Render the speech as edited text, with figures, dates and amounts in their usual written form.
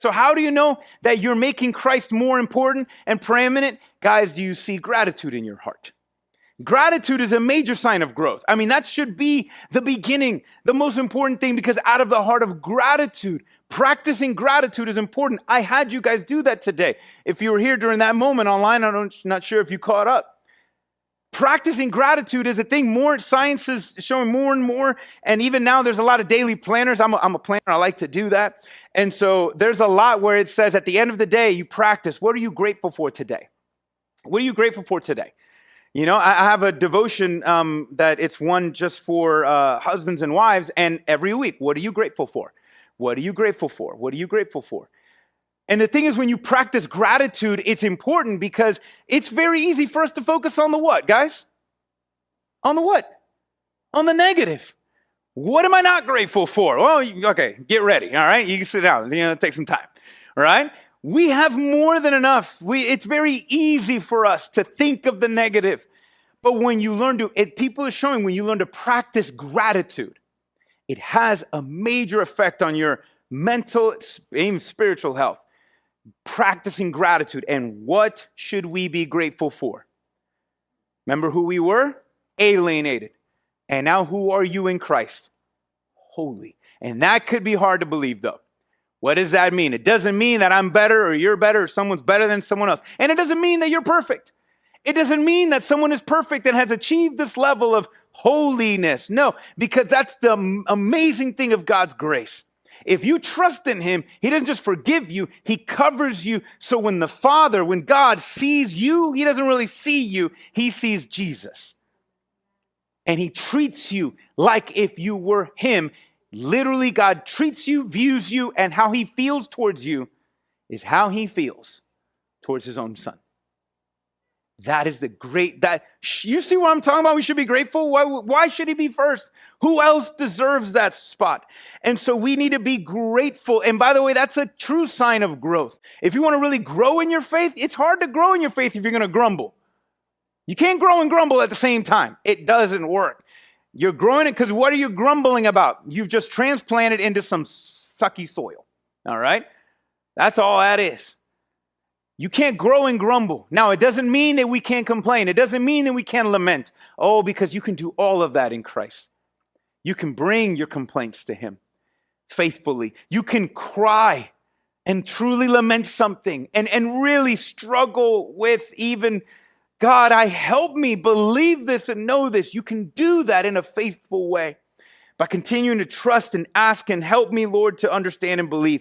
So how do you know that you're making Christ more important and preeminent? Guys, do you see gratitude in your heart? Gratitude is a major sign of growth. I mean, that should be the beginning, the most important thing, because out of the heart of gratitude, practicing gratitude is important. I had you guys do that today. If you were here during that moment online, I'm not sure if you caught up. Practicing gratitude is a thing. More science is showing more and more. And even now there's a lot of daily planners. I'm a planner. I like to do that. And so there's a lot where it says at the end of the day, you practice. What are you grateful for today? What are you grateful for today? You know, I have a devotion that it's one just for husbands and wives. And every week, what are you grateful for? What are you grateful for? What are you grateful for? And the thing is, when you practice gratitude, it's important because it's very easy for us to focus on the what, guys? On the what? On the negative. What am I not grateful for? Well, okay, get ready, all right? You can sit down, take some time, all right? We have more than enough. It's very easy for us to think of the negative. But when you learn to, people are showing when you learn to practice gratitude, it has a major effect on your mental and spiritual health. Practicing gratitude. And what should we be grateful for? Remember who we were? Alienated. And now who are you in Christ? Holy. And that could be hard to believe, though. What does that mean? It doesn't mean that I'm better or you're better or someone's better than someone else. And it doesn't mean that you're perfect. It doesn't mean that someone is perfect and has achieved this level of holiness. No, because that's the amazing thing of God's grace. If you trust in him, he doesn't just forgive you, he covers you. So when God sees you, he doesn't really see you, he sees Jesus. And he treats you like if you were him. Literally, God treats you, views you, and how he feels towards you is how he feels towards his own son. That is you see what I'm talking about? We should be grateful. Why should he be first? Who else deserves that spot? And so we need to be grateful. And by the way, that's a true sign of growth. If you want to really grow in your faith, it's hard to grow in your faith if you're going to grumble. You can't grow and grumble at the same time. It doesn't work. You're growing it because what are you grumbling about? You've just transplanted into some sucky soil. All right? That's all that is. You can't grow and grumble. Now, it doesn't mean that we can't complain. It doesn't mean that we can't lament. Oh, because you can do all of that in Christ. You can bring your complaints to him faithfully. You can cry and truly lament something and really struggle with even, God, help me believe this and know this. You can do that in a faithful way by continuing to trust and ask and help me, Lord, to understand and believe.